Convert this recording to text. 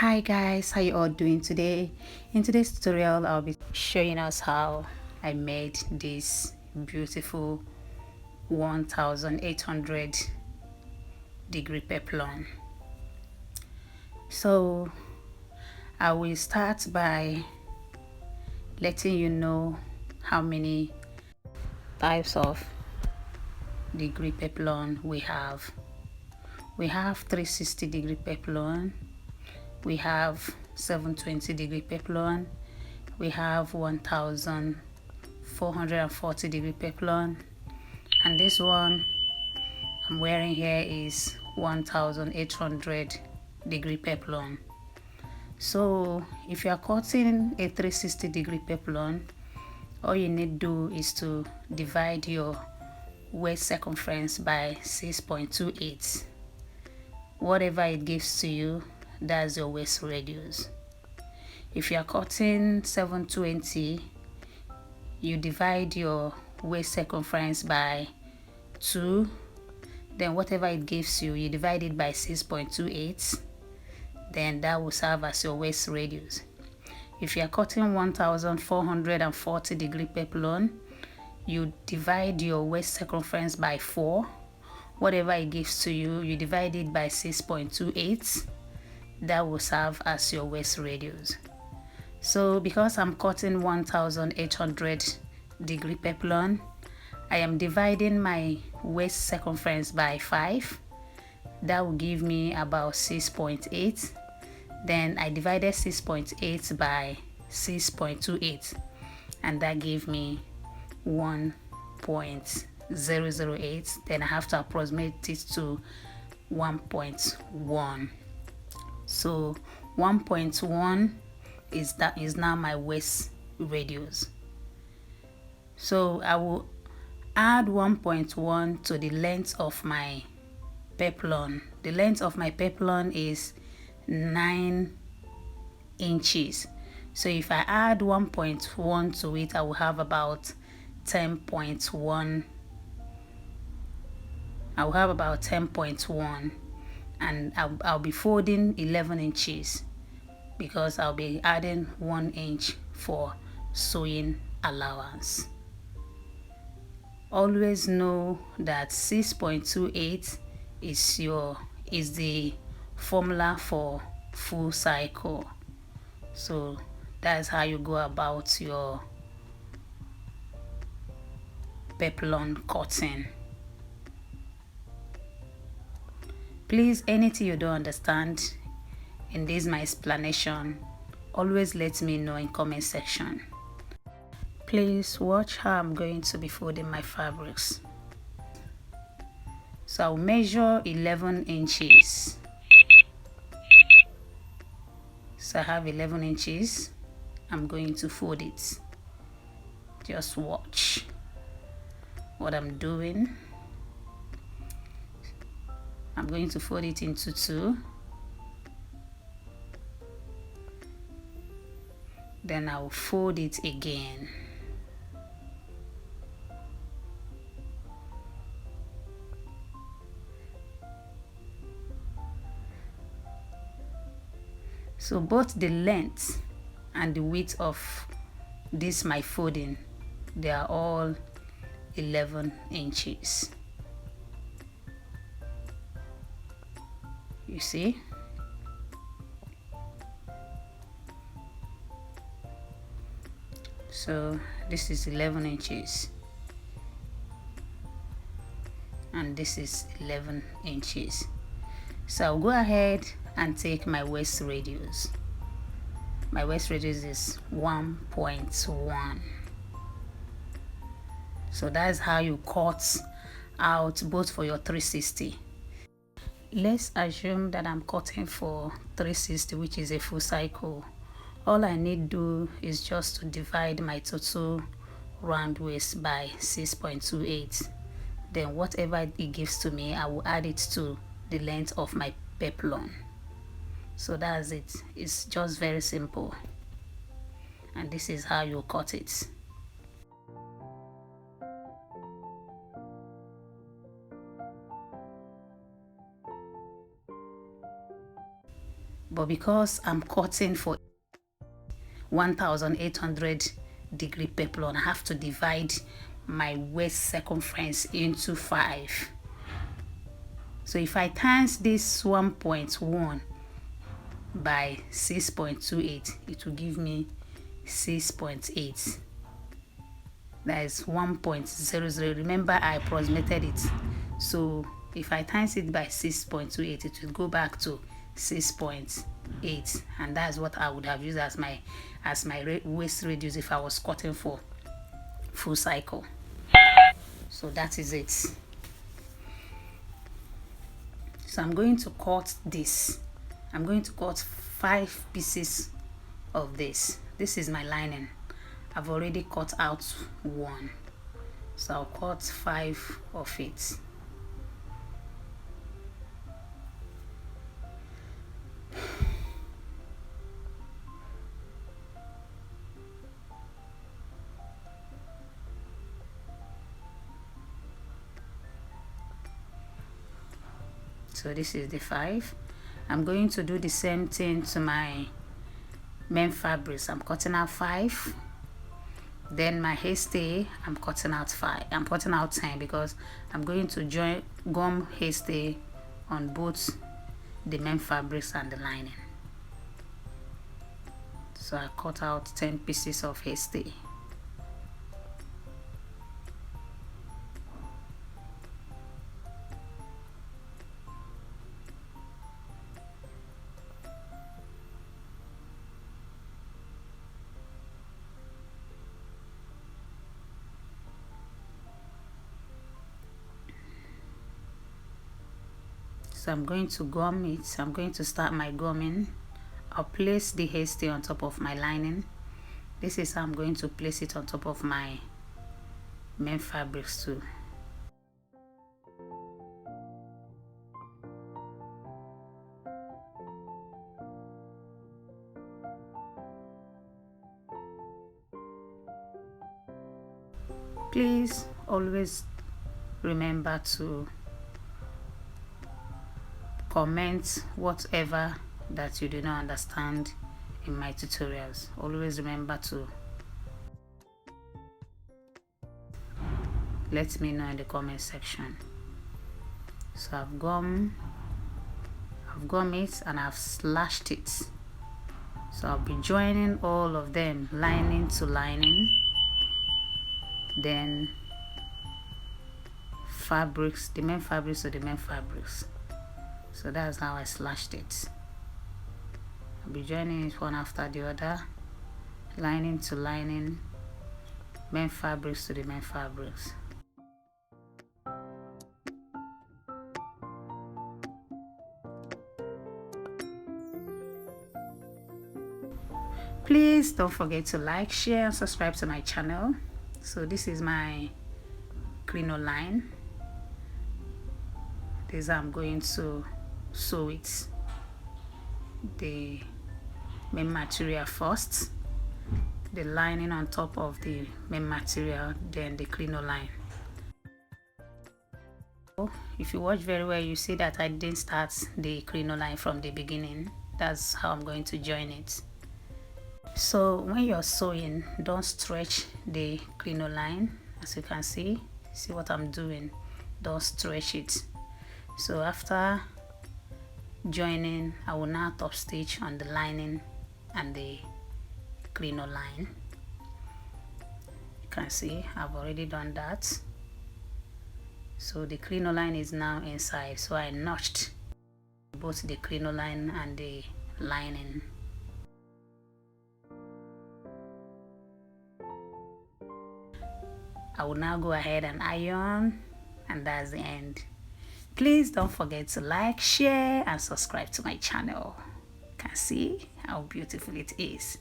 Hi guys, how you all doing today? In today's tutorial I'll be showing us how I made this beautiful 1800 degree peplum. So I will start by letting you know how many types of degree peplum we have. We have 360 degree peplum, we have 720 degree peplum, we have 1440 degree peplum, and this one I'm wearing here is 1800 degree peplum. So if you are cutting a 360 degree peplum, all you need to do is to divide your waist circumference by 6.28. Whatever it gives to you, that's your waist radius. If you are cutting 720, you divide your waist circumference by 2, then whatever it gives you, you divide it by 6.28, then that will serve as your waist radius. If you are cutting 1440 degree peplum, you divide your waist circumference by 4, whatever it gives to you, you divide it by 6.28, that will serve as your waist radius. So because I'm cutting 1800 degree peplum, I am dividing my waist circumference by 5. That will give me about 6.8. Then I divided 6.8 by 6.28, and that gave me 1.008. Then I have to approximate it to 1.1. So 1.1 is now my waist radius. So I will add 1.1 to the length of my peplum. The length of my peplum is 9 inches. So if I add 1.1 to it, I will have about 10.1. I will have about 10.1, and I'll be folding 11 inches because I'll be adding 1 inch for sewing allowance. Always know that 6.28 is the formula for full cycle. So that's how you go about your peplum cutting. Please, anything you don't understand in this my explanation, always let me know in comment section. Please watch how I'm going to be folding my fabrics. So I'll measure 11 inches. So I have 11 inches. I'm going to fold it. Just watch what I'm doing. I'm going to fold it into 2. Then I'll fold it again. So both the length and the width of this my folding, they are all 11 inches. You see? So this is 11 inches. And this is 11 inches. So I'll go ahead and take my waist radius. My waist radius is 1.1. So that's how you cut out both for your 360. Let's assume that I'm cutting for 360, which is a full cycle. All I need to do is just to divide my total round waist by 6.28. Then whatever it gives to me, I will add it to the length of my peplum. So that's it. It's just very simple. And this is how you cut it. but because I'm cutting for 1800 degree peplum, I have to divide my waist circumference into 5. So if I times this 1.1 by 6.28, it will give me 6.8. That is 1.00. Remember, I approximated it. So if I times it by 6.28, it will go back to 6.8, and that's what I would have used as my waist radius if I was cutting for full cycle. So that is it. So I'm going to cut this. I'm going to cut 5 pieces of this. This is my lining. I've already cut out 1, so I'll cut 5 of it. So this is the 5. I'm going to do the same thing to my main fabrics. I'm cutting out 5. Then my hairstay, I'm cutting out 5. I'm cutting out 10 because I'm going to gum hairstay on both the main fabrics and the lining. So I cut out 10 pieces of hairstay. So I'm going to gum it. I'm going to start my gumming. I'll place the hairstay on top of my lining. This is how I'm going to place it on top of my main fabrics too. Please always remember to comment whatever that you do not understand in my tutorials. Always remember to let me know in the comment section. So I've gummed it and I've slashed it. So I'll be joining all of them lining to lining, then fabrics, the main fabrics to the main fabrics. So that's how I slashed it. I'll be joining it one after the other, lining to lining, main fabrics to the main fabrics. Please don't forget to like, share, and subscribe to my channel. So this is my crinoline. This I'm going to sew it, the main material first, the lining on top of the main material, then the crinoline. If you watch very well, you see that I didn't start the crinoline from the beginning. That's how I'm going to join it. So when you're sewing, don't stretch the crinoline. As you can see what I'm doing, don't stretch it. So after joining, I will now top stitch on the lining and the crinoline. You can see I've already done that. So the crinoline is now inside, so I notched both the crinoline and the lining. I will now go ahead and iron, and that's the end. Please don't forget to like, share, and subscribe to my channel. You can see how beautiful it is.